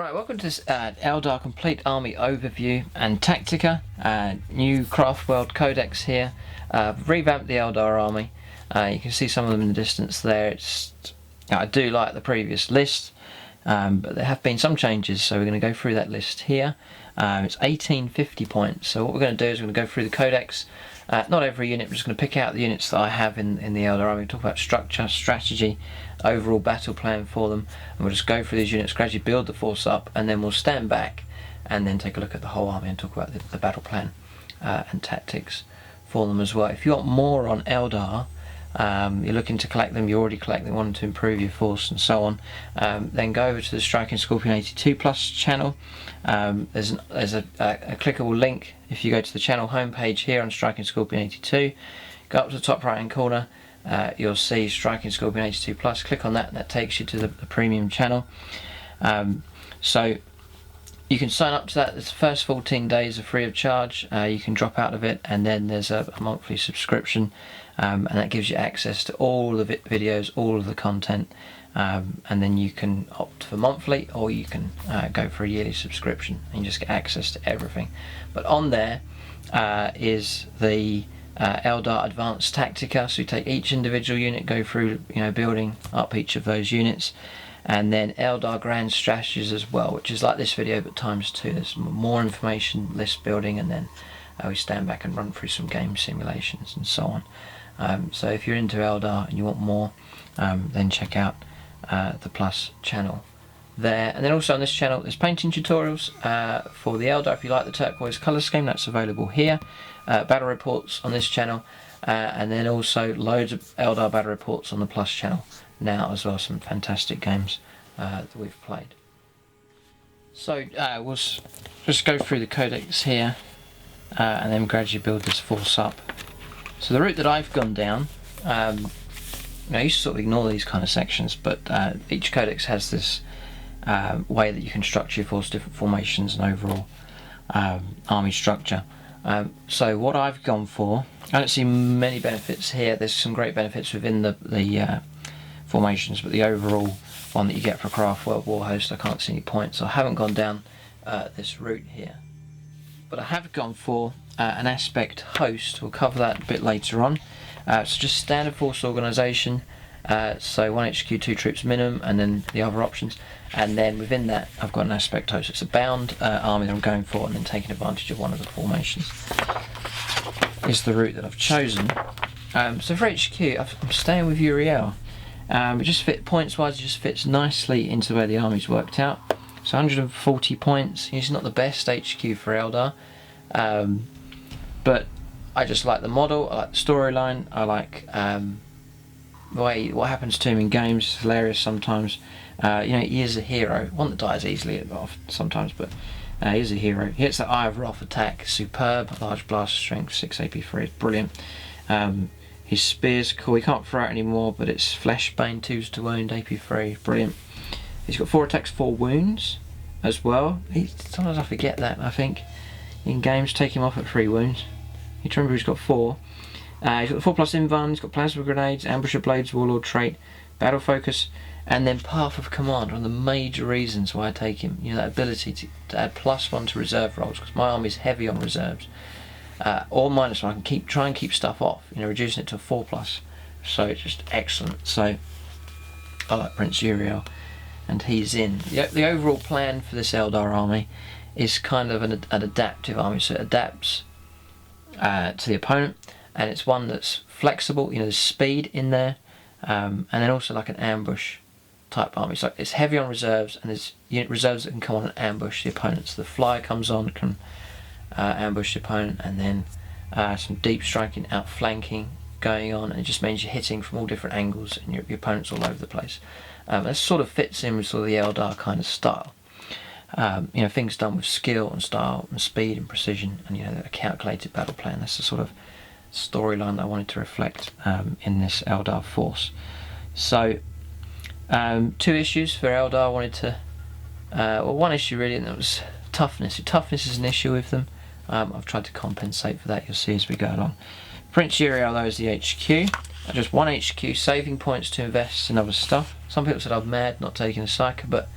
Right, welcome to this Eldar Complete Army Overview and Tactica, new Craft World Codex here. Revamped the Eldar Army. You can see some of them in the distance there. I do like the previous list, but there have been some changes, so we're going to go through that list here. It's 1850 points, so what we're going to do is we're going to go through the Codex. Not every unit, we're just going to pick out the units that I have in the Eldar Army, talk about structure, strategy, overall battle plan for them, and we'll just go through these units, gradually build the force up, and then we'll stand back and then take a look at the whole army and talk about the battle plan and tactics for them as well. If you want more on Eldar, you're looking to collect them, you already collect them, wanting to improve your force and so on, then go over to the Striking Scorpion 82 Plus channel. There's a clickable link if you go to the channel homepage here on Striking Scorpion 82, go up to the top right hand corner, you'll see Striking Scorpion 82 Plus, click on that and that takes you to the premium channel. So you can sign up to that. The first 14 days are free of charge. You can drop out of it, and then there's a monthly subscription, and that gives you access to all the videos, all of the content, and then you can opt for monthly, or you can go for a yearly subscription and you just get access to everything. But on there is the Eldar Advanced Tactica, so you take each individual unit, go through building up each of those units, and then Eldar Grand Strategies as well, which is like this video but ×2. There's more information, list building, and then we stand back and run through some game simulations and so on. So if you're into Eldar and you want more, then check out the Plus channel there. And then also on this channel there's painting tutorials for the Eldar. If you like the turquoise colour scheme, that's available here. Battle reports on this channel, and then also loads of Eldar battle reports on the Plus channel now as well. Some fantastic games that we've played. So we'll just go through the codex here and then gradually build this force up. So the route that I've gone down, I used to sort of ignore these kind of sections, but each codex has this way that you can structure your force, different formations and overall army structure. So what I've gone for, I don't see many benefits here. There's some great benefits within the formations, but the overall one that you get for Craft World War Host, I can't see any points, so I haven't gone down this route here. But I have gone for an aspect host. We'll cover that a bit later on. So just standard force organisation, so 1 HQ, 2 troops minimum, and then the other options, and then within that I've got an aspect host. It's a bound army that I'm going for, and then taking advantage of one of the formations is the route that I've chosen. So for HQ, I'm staying with Uriel. It just points wise, it just fits nicely into where the army's worked out. So 140 points. It's not the best HQ for Eldar, but I just like the model, I like the storyline, I like what happens to him in games. It's hilarious sometimes. He is a hero, one that dies easily sometimes, but he is a hero. He hits that Eye of Wrath attack, superb, large blast strength, 6 AP3, it's brilliant. His spear's cool, he can't throw it anymore, but it's Flesh Bane, 2s to wound, AP3, brilliant. He's got 4 attacks, 4 wounds as well. Sometimes I forget that, I think. In games, take him off at 3 wounds. You can remember he's got 4. He's got the 4+ invuln, he's got plasma grenades, ambusher blades, warlord trait, battle focus, and then path of command. One of the major reasons why I take him, that ability to add +1 to reserve rolls, because my army is heavy on reserves, or -1. I can try and keep stuff off, reducing it to a 4+. So it's just excellent. So I like Prince Uriel, and he's in. The overall plan for this Eldar army is kind of an adaptive army, so it adapts to the opponent, and it's one that's flexible. There's speed in there, and then also like an ambush type army. So it's heavy on reserves, and there's reserves that can come on and ambush the opponent. So the flyer comes on, can ambush the opponent, and then some deep striking, outflanking going on, and it just means you're hitting from all different angles, and your opponent's all over the place. That sort of fits in with sort of the Eldar kind of style. Things done with skill and style and speed and precision, and a calculated battle plan. That's the sort of storyline that I wanted to reflect in this Eldar force. So 2 issues for Eldar. I wanted to, one issue really, and that was toughness. Toughness is an issue with them. I've tried to compensate for that, you'll see as we go along. Prince Uriel though is the HQ. Just 1 HQ, saving points to invest in other stuff. Some people said I'm mad not taking a psyker, but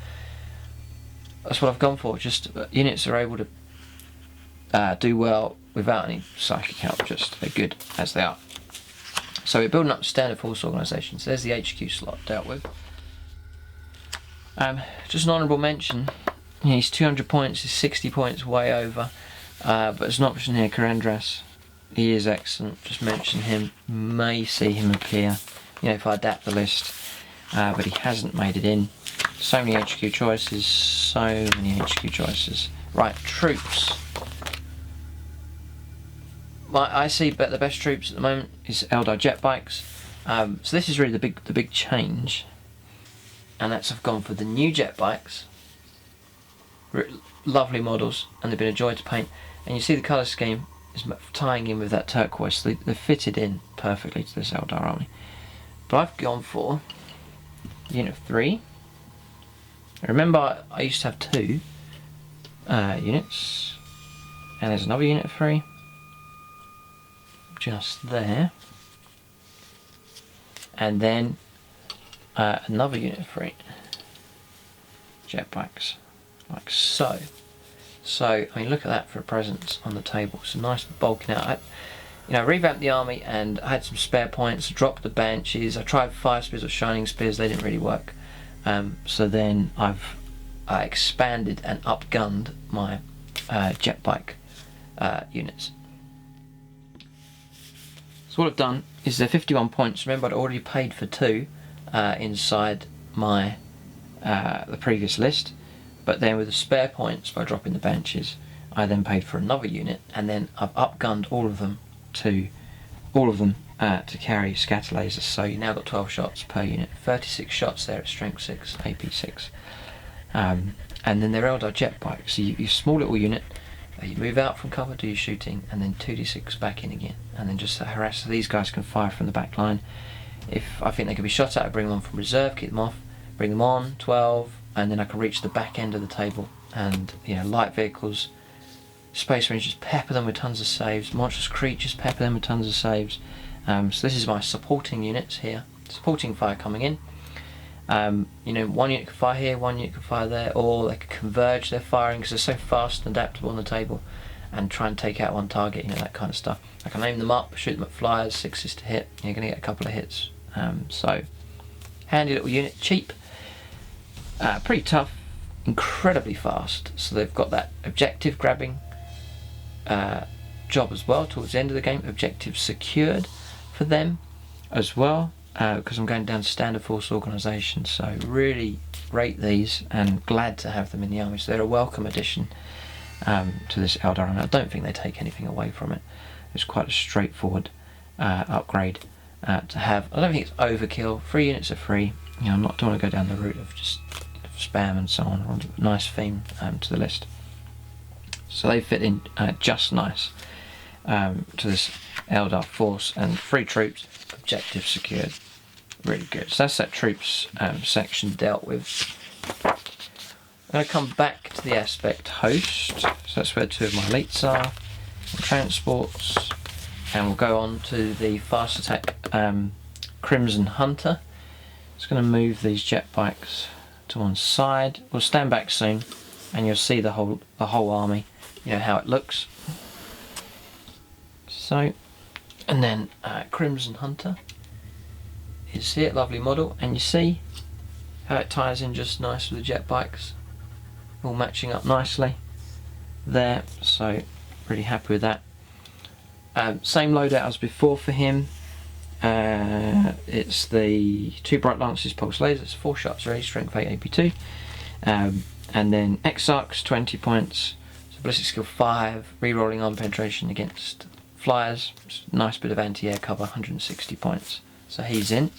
that's what I've gone for. Just units are able to do well without any psychic help, just they're good as they are. So we're building up standard force organisation. So there's the HQ slot dealt with. Just an honourable mention, he's 200 points, he's 60 points way over, but there's an option here, Karandras. He is excellent, just mention him, may see him appear, if I adapt the list, but he hasn't made it in. So many HQ choices, so many HQ choices. Right, troops. I see the best troops at the moment is Eldar jetbikes. So this is really the big change, and that's I've gone for the new jetbikes. Lovely models, and they've been a joy to paint. And you see the colour scheme is tying in with that turquoise. So they're fitted in perfectly to this Eldar army. But I've gone for unit 3. Remember, I used to have 2 units, and there's another unit of 3 just there, and then another unit of 3 jetbikes, like so. So I mean, look at that for a presence on the table. So nice bulking out. I revamped the army, and I had some spare points. Dropped the banshees. I tried fire spears or shining spears. They didn't really work. So then I've expanded and upgunned my jetbike units. So what I've done is they're 51 points. Remember, I'd already paid for 2 inside my the previous list, but then with the spare points by dropping the banshees, I then paid for another unit, and then I've upgunned all of them to carry scatter lasers. So you now got 12 shots per unit, 36 shots there at strength 6, AP 6, and then they're Eldar jetbikes. So you small little unit. You move out from cover, do your shooting, and then 2d6 back in again, and then just harass. So these guys can fire from the back line. If I think they can be shot at, I bring them on from reserve, keep them off, bring them on, 12, and then I can reach the back end of the table. And light vehicles, Space Rangers, pepper them with tons of saves. Monstrous creatures, pepper them with tons of saves. So this is my supporting units here. Supporting fire coming in. One unit can fire here, one unit can fire there, or they can converge their firing because they're so fast and adaptable on the table, and try and take out one target, that kind of stuff. I can aim them up, shoot them at flyers, 6s to hit. You're going to get a couple of hits. So handy little unit, cheap, pretty tough, incredibly fast. So they've got that objective grabbing job as well towards the end of the game. Objective secured for them as well. Because I'm going down to standard force organisation, so really rate these and glad to have them in the army. So they're a welcome addition to this Eldar army. I don't think they take anything away from it. It's quite a straightforward upgrade to have. I don't think it's overkill. 3 units are free. Don't want to go down the route of just spam and so on. I want a nice theme to the list. So they fit in just nice to this Eldar force, and 3 troops, objective secured. Really good. So that's that troops section dealt with. I'm going to come back to the aspect host. So that's where 2 of my elites are, and transports, and we'll go on to the fast attack Crimson Hunter. Just going to move these jetbikes to one side. We'll stand back soon, and you'll see the whole army. How it looks. So, and then Crimson Hunter is here, lovely model, and you see how it ties in just nice with the jetbikes, all matching up nicely there. So really happy with that. Same loadout as before for him. It's the 2 Bright Lances pulse lasers, 4 shots ready, strength 8, AP2, and then Exarchs 20 points, so ballistic skill 5, re-rolling arm penetration against flyers, nice bit of anti-air cover, 160 points. So he's in.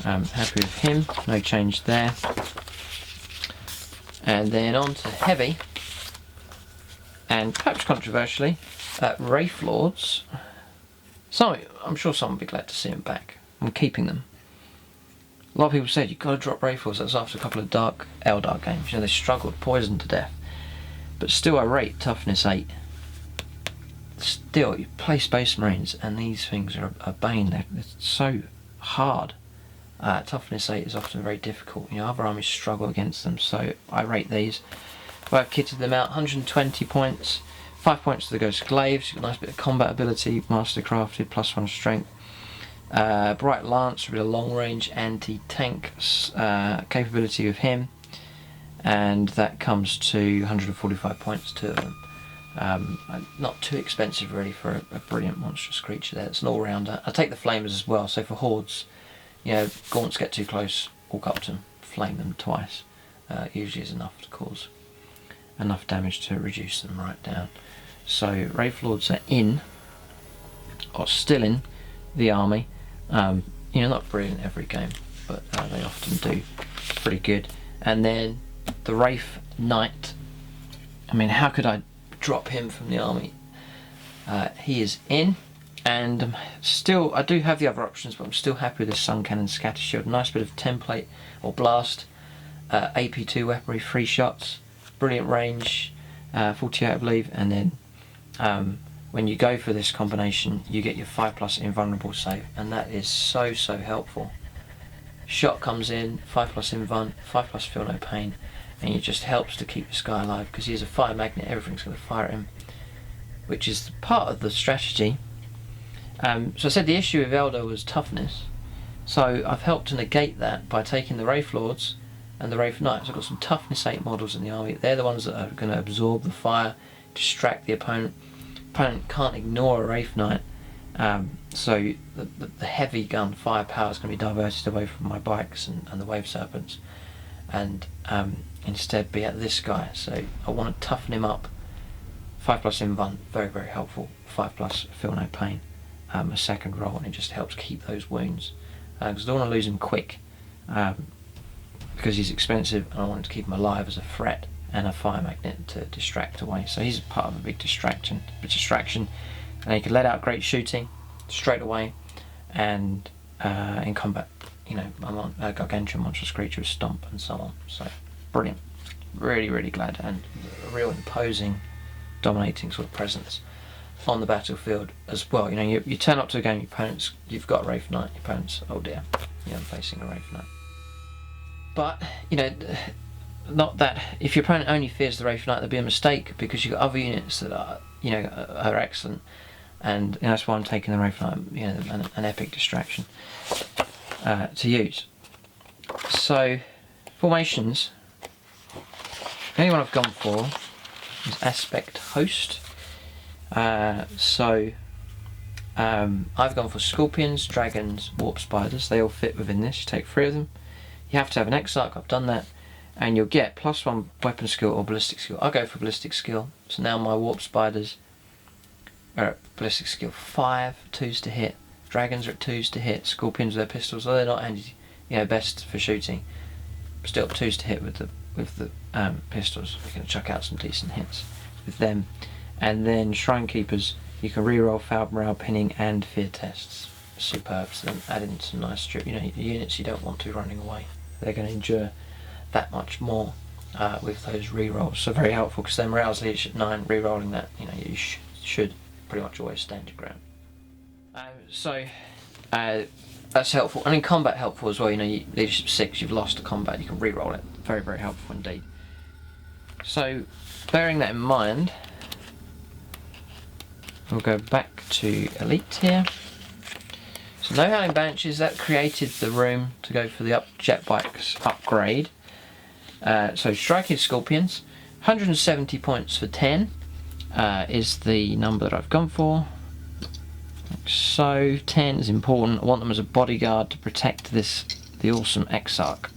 Happy with him, no change there. And then on to heavy, and perhaps controversially, Wraith Lords. I'm sure someone will be glad to see them back. I'm keeping them. A lot of people said you've got to drop Wraith Lords. That's after a couple of dark Eldar games. They struggled, poisoned to death. But still, I rate toughness 8. Still, you play Space Marines, and these things are a bane. They're so hard Toughness 8 is often very difficult. You know, other armies struggle against them, so I rate these. Well, I've kitted them out, 120 points, 5 points to the Ghost Glaives, a nice bit of combat ability, mastercrafted, +1 strength. Bright Lance with a long range anti-tank capability with him, and that comes to 145 points to them. Not too expensive really for a brilliant monstrous creature there. It's an all-rounder. I take the flamers as well, so for hordes, you know, gaunts get too close, walk up to them, flame them twice. Usually is enough to cause enough damage to reduce them right down. So Wraith Lords are in, or still in, the army. You know, not brilliant every game, but they often do pretty good. And then the Wraith Knight, I mean, how could I drop him from the army? He is in, and still, I do have the other options, but I'm still happy with this Sun Cannon Scatter Shield. Nice bit of template or blast, AP2 weaponry, 3 shots, brilliant range, 48 I believe, and then when you go for this combination, you get your 5+ invulnerable save, and that is so helpful. Shot comes in, 5+ invuln, 5+ feel no pain, and it just helps to keep this guy alive because he has a fire magnet. Everything's going to fire at him, which is part of the strategy. So I said the issue with Eldar was toughness, so I've helped to negate that by taking the Wraith Lords and the Wraith Knights. I've got some toughness 8 models in the army. They're the ones that are going to absorb the fire, distract the opponent. Opponent can't ignore a Wraith Knight, so the heavy gun firepower is going to be diverted away from my bikes and the Wave Serpents, and instead be at this guy. So I want to toughen him up. 5+ invuln, very helpful. 5+ feel no pain. A second roll, and it just helps keep those wounds, because I don't want to lose him quick, because he's expensive and I want to keep him alive as a threat, and a fire magnet to distract away. So he's part of a big distraction, and he can let out great shooting straight away, and in combat, you know, I'm on a gargantuan monstrous creature with stomp and so on. So brilliant, really glad, and a real imposing, dominating sort of presence on the battlefield as well. You know, you turn up to a game, your opponents, you've got a Wraith Knight, your opponents, oh dear, yeah, I'm facing a Wraith Knight. But, you know, not that, if your opponent only fears the Wraith Knight, there'll be a mistake, because you've got other units that are, you know, are excellent, and you know, that's why I'm taking the Wraith Knight, you know, an epic distraction to use. So, formations, the only one I've gone for is Aspect Host. I've gone for Scorpions, Dragons, Warp Spiders. They all fit within this. You take 3 of them. You have to have an Exarch, I've done that, and you'll get +1 weapon skill or ballistic skill. I'll go for ballistic skill. So now my Warp Spiders are at ballistic skill 5, 2s to hit. Dragons are at 2s to hit. Scorpions with their pistols, although they're not handy, you know, best for shooting, still 2s to hit with the pistols. We're going to chuck out some decent hits with them. And then Shrine Keepers, you can reroll foul morale, pinning, and fear tests. Superb. So then add in some nice strip. You know, units you don't want to running away. They're going to endure that much more with those rerolls. So very helpful, because then morale's leadership at 9. Rerolling that, you know, you should pretty much always stand your ground. That's helpful, and in combat helpful as well. You know, leadership 6, you've lost to combat, you can reroll it. Very helpful indeed. So, bearing that in mind, we'll go back to Elite here. So no Howling Banshees, that created the room to go for the jetbikes upgrade. So Striking Scorpions, 170 points for 10 is the number that I've gone for. So 10 is important. I want them as a bodyguard to protect the awesome Exarch.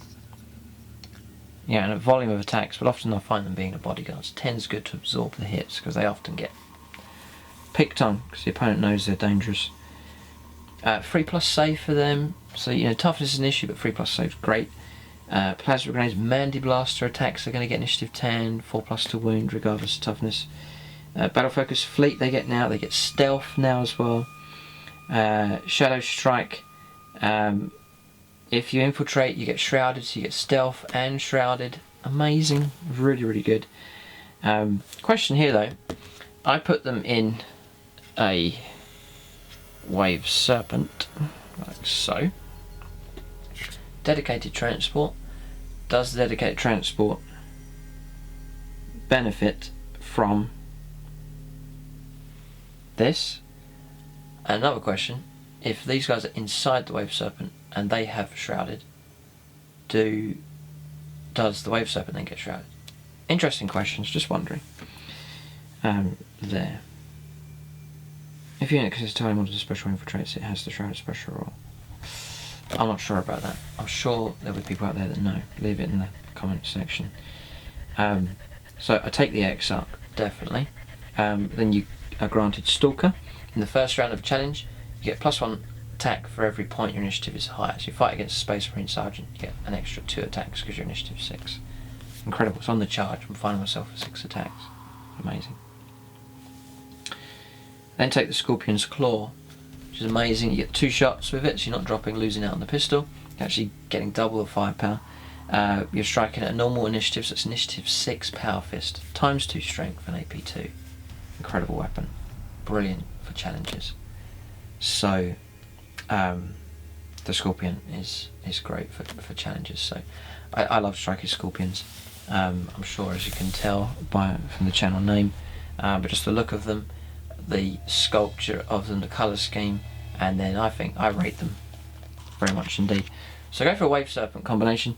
Yeah, and a volume of attacks, but often I find them being a bodyguard. So 10's good to absorb the hits, because they often get picked on, because the opponent knows they're dangerous. 3+ save for them, so you know, toughness is an issue, but 3+ save is great. Plasma Grenades, Mandy Blaster attacks are going to get initiative 10, 4+ to wound regardless of toughness. Battle Focus Fleet they get now, they get stealth now as well. Shadow Strike, if you infiltrate you get shrouded, so you get stealth and shrouded. Amazing, really good. Question here though, I put them in a Wave Serpent, like so. dedicated transport. Does the dedicated transport benefit from this? And another question, if these guys are inside the Wave Serpent and they have shrouded, does the Wave Serpent then get shrouded? Interesting questions, just wondering. There. If your unit consists of tiny models of special infiltrates, it has the shrouded special role. I'm not sure about that. I'm sure there will be people out there that know. Leave it in the comment section. So I take the Exarch, definitely. Then you are granted Stalker. In the first round of challenge, you get +1 attack for every point your initiative is higher. So you fight against a Space Marine Sergeant, you get an extra 2 attacks because your initiative is 6. Incredible. It's on the charge. I'm finding myself with 6 attacks. Amazing. Then take the Scorpion's Claw, which is amazing. You get 2 shots with it, so you're not losing out on the pistol. You're actually getting double the firepower. You're striking at a normal initiative, so it's initiative 6 Power Fist, ×2 strength and AP 2. Incredible weapon. Brilliant for challenges. So, the Scorpion is great for challenges. So, I love striking Scorpions. I'm sure, as you can tell from the channel name, but just the look of them, the sculpture of them, the colour scheme, and then I rate them very much indeed. So go for a Wave Serpent combination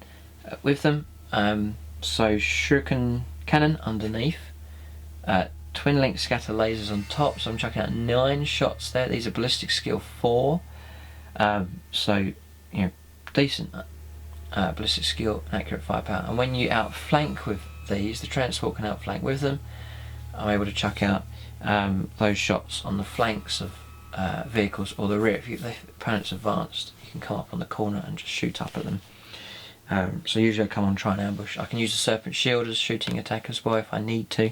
with them. So Shuriken Cannon underneath, Twin Link Scatter Lasers on top, so I'm chucking out 9 shots there. These are Ballistic Skill 4, so you know, decent ballistic skill and accurate firepower. And when you outflank with these, the transport can outflank with them. I'm able to chuck out those shots on the flanks of vehicles or the rear. If the opponent's advanced, you can come up on the corner and just shoot up at them. So usually I come on, try and ambush. I can use the Serpent Shield as shooting attack as well if I need to.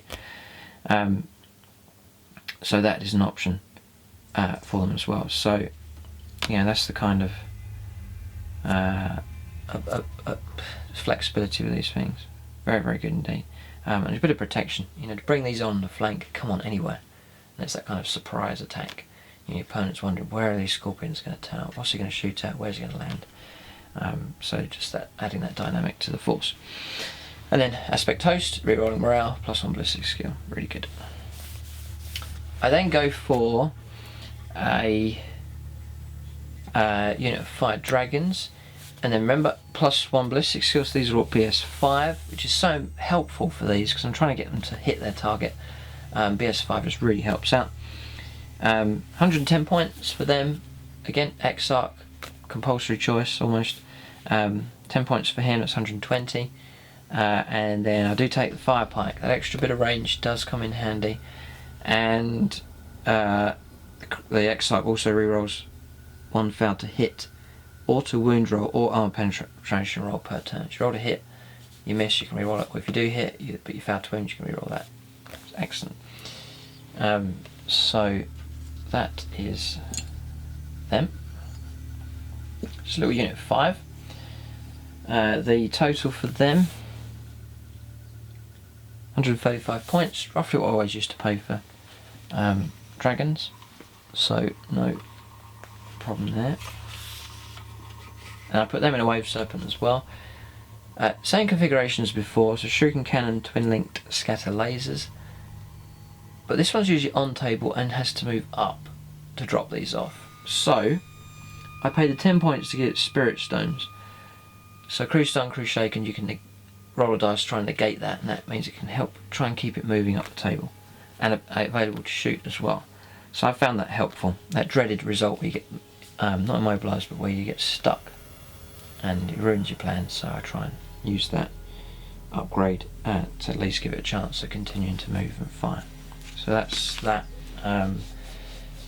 So that is an option for them as well. So yeah, that's the kind of flexibility with these things. Very, very good indeed. And a bit of protection, you know, to bring these on the flank, come on anywhere. And it's that kind of surprise attack. You know, your opponent's wondering, where are these Scorpions going to turn up? What's he going to shoot at? Where's he going to land? So just that, adding that dynamic to the force. And then Aspect Host, rerolling morale, +1 ballistic skill, really good. I then go for a unit of 5 dragons. And then remember, +1 ballistic skills, these are all BS5, which is so helpful for these because I'm trying to get them to hit their target. BS5 just really helps out. 110 points for them. Again, Exarch, compulsory choice almost. 10 points for him, that's 120. And then I do take the Fire Pike. That extra bit of range does come in handy. And the Exarch also rerolls 1 fail to hit, or to wound roll, or armor penetration roll per turn. If you roll to hit, you miss, you can reroll it. Or if you do hit, but you fail to wound, you can reroll that. It's excellent. So that is them. Just a little unit of 5. The total for them, 135 points, roughly what I always used to pay for dragons. So no problem there. And I put them in a Wave Serpent as well. Same configuration as before, so Shuriken Cannon, Twin Linked Scatter Lasers. But this one's usually on table and has to move up to drop these off. So I paid the 10 points to get Spirit Stones. So Crew Stun, Crew Shaken, you can roll a dice, try and negate that, and that means it can help try and keep it moving up the table. And available to shoot as well. So I found that helpful. That dreaded result where you get, not immobilised, but where you get stuck and it ruins your plans, so I try and use that upgrade to at least give it a chance of continuing to move and fire. So that's that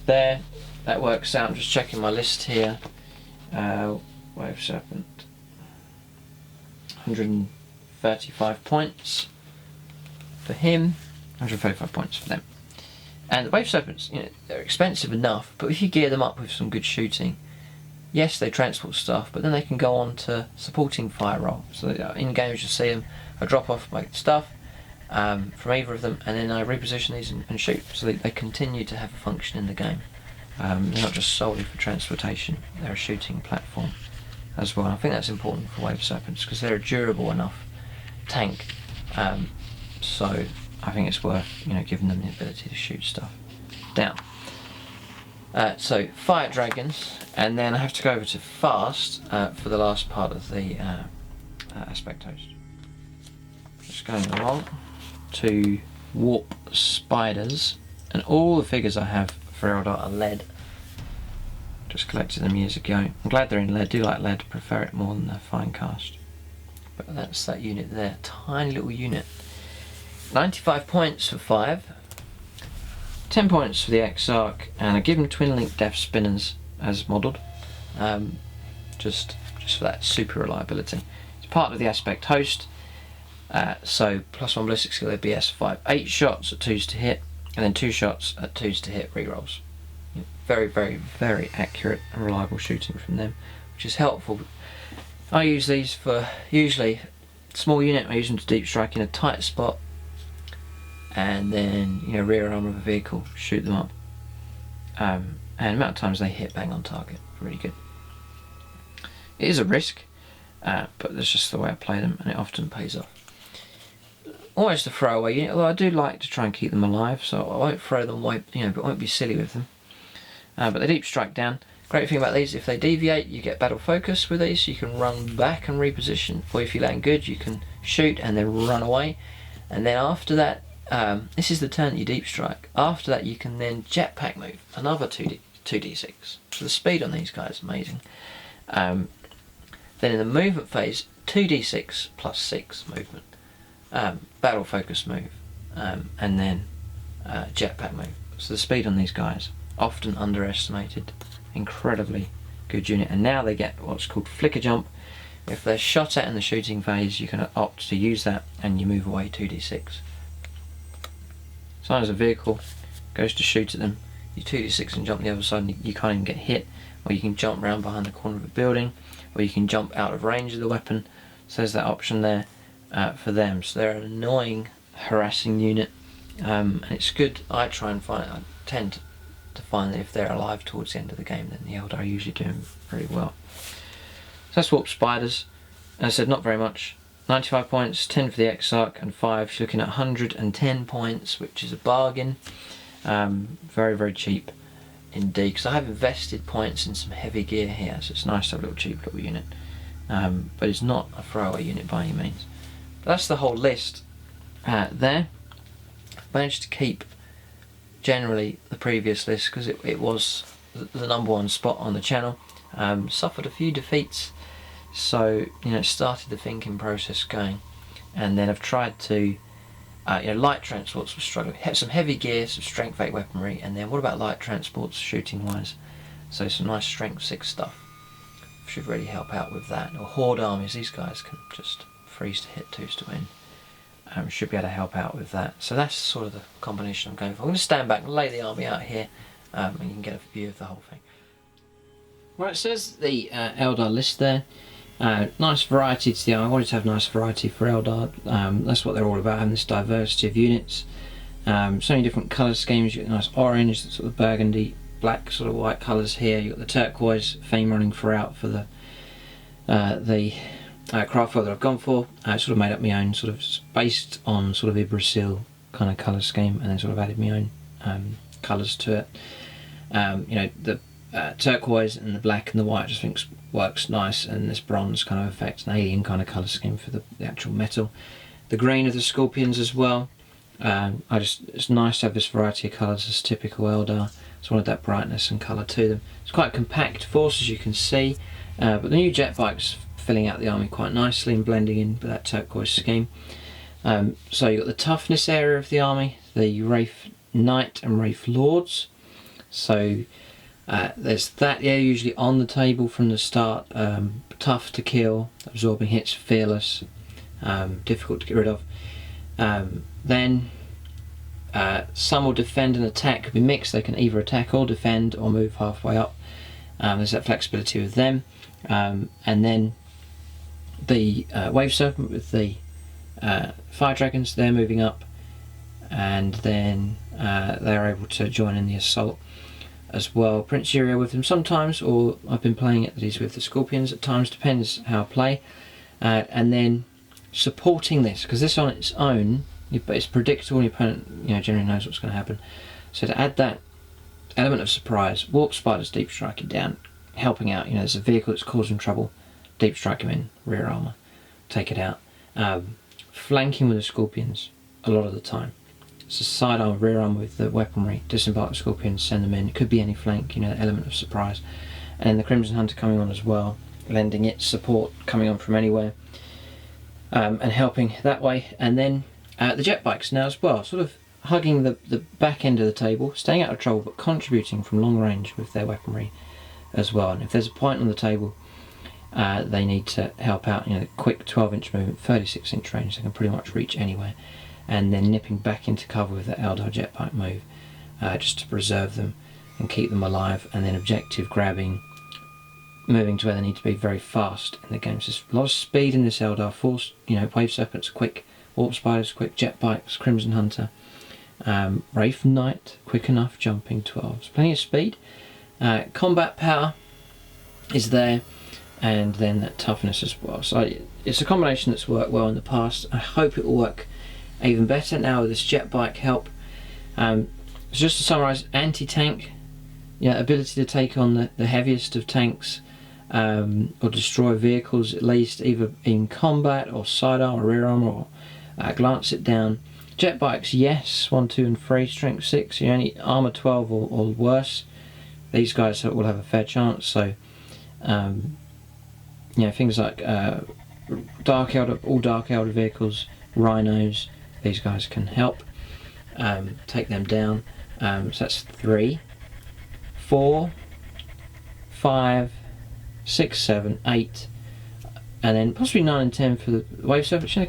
there. That works out. I'm just checking my list here. Wave Serpent, 135 points for him, 135 points for them. And the Wave Serpents, you know, they're expensive enough, but if you gear them up with some good shooting, yes, they transport stuff, but then they can go on to supporting fire roll. So in games you'll see them, I drop off my stuff from either of them, and then I reposition these and shoot, so they continue to have a function in the game. They're not just solely for transportation, they're a shooting platform as well. I think that's important for Wave Serpents because they're a durable enough tank. So I think it's worth, you know, giving them the ability to shoot stuff down. So Fire Dragons, and then I have to go over to Fast for the last part of the aspect host. Just going along to Warp Spiders, and all the figures I have for Eldar are lead. Just collected them years ago. I'm glad they're in lead. Do like lead, prefer it more than the fine cast. But that's that unit there, tiny little unit. 95 points for 5, 10 points for the Exarch, and I give them twin link def spinners as modelled, just for that super reliability. It's part of the aspect host, so +1 ballistic skill, they'd be S5, 8 shots at 2s to hit, and then 2 shots at 2s to hit rerolls. Very, very, very accurate and reliable shooting from them, which is helpful. I use these for usually small unit. I use them to deep strike in a tight spot, and then, you know, rear arm of a vehicle, shoot them up. And the amount of times they hit bang on target, really good. It is a risk, but that's just the way I play them, and it often pays off. Almost a throwaway unit, although I do like to try and keep them alive, so I won't throw them away, you know, but I won't be silly with them. But they deep strike down. Great thing about these, if they deviate, you get battle focus with these, so you can run back and reposition, or if you land good, you can shoot and then run away. And then after that, this is the turn that you deep strike. After that, you can then jetpack move, another 2d6. So the speed on these guys is amazing. Then in the movement phase, 2d6 plus 6 movement. Battle focus move, and then jetpack move. So the speed on these guys, often underestimated, incredibly good unit. And now they get what's called flicker jump. If they're shot at in the shooting phase, you can opt to use that, and you move away 2d6. So as a vehicle goes to shoot at them, you 2d6 and jump the other side, and you can't even get hit. Or you can jump around behind the corner of a building, or you can jump out of range of the weapon. So there's that option there for them. So they're an annoying, harassing unit, and it's good. I tend to find that if they're alive towards the end of the game, then the Eldar are usually doing very well. So that's Warp Spiders. As I said, not very much. 95 points, 10 for the Exarch, and 5. You're looking at 110 points, which is a bargain. Very, very cheap indeed, because I have invested points in some heavy gear here, so it's nice to have a little cheap little unit. But it's not a throwaway unit by any means. But that's the whole list there. Managed to keep generally the previous list because it was the #1 spot on the channel. Suffered a few defeats, so you know, started the thinking process going, and then I've tried to you know, light transports were struggling. Some heavy gear, some strength 8 weaponry, and then what about light transports shooting wise? So some nice strength 6 stuff should really help out with that. Or horde armies, these guys can just freeze to hit, 2s to win. Should be able to help out with that. So that's sort of the combination I'm going for. I'm going to stand back and lay the army out here, and you can get a view of the whole thing. Right, so there's the Eldar list there. Nice variety to the army. I wanted to have nice variety for Eldar. That's what they're all about, having this diversity of units. So many different colour schemes. You get nice orange, sort of burgundy, black, sort of white colours here. You've got the turquoise theme running throughout for the craft world that I've gone for. Sort of made up my own, sort of based on sort of Yggdrasil kind of colour scheme, and then sort of added my own colours to it. You know, the turquoise and the black and the white I just think works nice, and this bronze kind of effect, an alien kind of colour scheme for the actual metal. The green of the scorpions as well. It's nice to have this variety of colours as typical Eldar. Just wanted that brightness and colour to them. It's quite a compact force, as you can see, but the new jetbikes filling out the army quite nicely and blending in with that turquoise scheme. So you've got the toughness area of the army, the Wraith Knight and Wraith Lords. So there's that here, usually on the table from the start. Tough to kill, absorbing hits, fearless, difficult to get rid of. Then some will defend and attack, could be mixed. They can either attack or defend or move halfway up. There's that flexibility with them. And then the Wave Serpent with the Fire Dragons, they're moving up, and then they're able to join in the assault. as well. Prince Uriel with them sometimes, or I've been playing it that he's with the Scorpions at times, depends how I play. And then supporting this, because this on its own, it's predictable, your opponent generally knows what's going to happen. So to add that element of surprise, Warp Spider's deep striking down, helping out. There's a vehicle that's causing trouble, deep strike him in, rear armour, take it out. Flanking with the Scorpions a lot of the time. It's a sidearm, rear arm with the weaponry, disembark the Scorpions, send them in. It could be any flank, the element of surprise. And then the Crimson Hunter coming on as well, lending its support, coming on from anywhere, and helping that way. And then the jetbikes now as well, sort of hugging the back end of the table, staying out of trouble, but contributing from long range with their weaponry as well. And if there's a point on the table, they need to help out. Quick 12-inch movement, 36-inch range, they can pretty much reach anywhere. And then nipping back into cover with the Eldar jetbike move, just to preserve them and keep them alive. And then objective grabbing, moving to where they need to be very fast in the game. So there's a lot of speed in this Eldar force. Wave Serpents quick, Warp Spiders quick, jetbikes, Crimson Hunter, Wraith Knight quick enough, jumping 12s, plenty of speed. Combat power is there, and then that toughness as well. So it's a combination that's worked well in the past. I hope it will work even better now with this jetbike help. So just to summarise, anti-tank, ability to take on the heaviest of tanks, or destroy vehicles at least, either in combat or sidearm or rear armour, or glance it down. Jetbikes, yes, 1, 2 and 3, strength 6, only armour 12 or worse. These guys will have a fair chance. So things like all Dark Elder vehicles, rhinos, these guys can help take them down. So that's 3, 4, 5, 6, 7, 8, and then possibly 9 and 10 for the Wave Serpents. They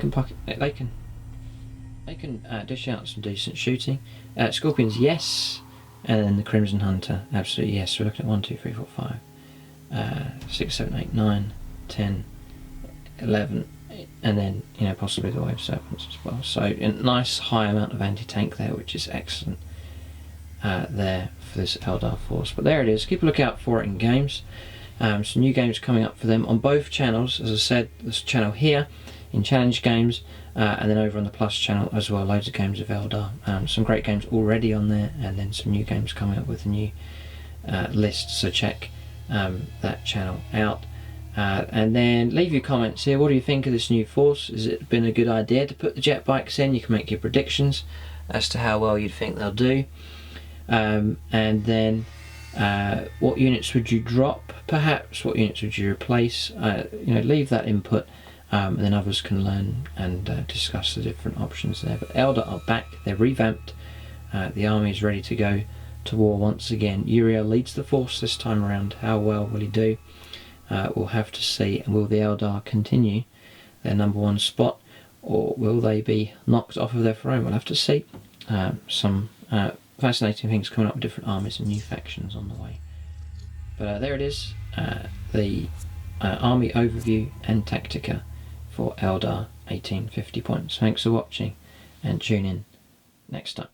can dish out some decent shooting. Scorpions, yes, and then the Crimson Hunter, absolutely yes. So we're looking at 1, 2, 3, 4, 5, 6, 7, 8, 9, 10, 11, and then possibly the Wave Serpents as well. So a nice high amount of anti-tank there, which is excellent there for this Eldar force. But there it is. Keep a lookout for it in games. Some new games coming up for them on both channels. As I said, this channel here in challenge games, and then over on the Plus channel as well, loads of games of Eldar. Some great games already on there, and then some new games coming up with a new list. So check that channel out. And then leave your comments here. What do you think of this new force? Has it been a good idea to put the jetbikes in? You can make your predictions as to how well you think they'll do. And then what units would you drop, perhaps? What units would you replace? Leave that input, and then others can learn and discuss the different options there. But Eldar are back, they're revamped, the army is ready to go to war once again. Uriel leads the force this time around. How well will he do? We'll have to see. And will the Eldar continue their #1 spot, or will they be knocked off of their throne? We'll have to see. Some fascinating things coming up with different armies and new factions on the way. But there it is, the army overview and Tactica for Eldar 1850 points. Thanks for watching, and tune in next time.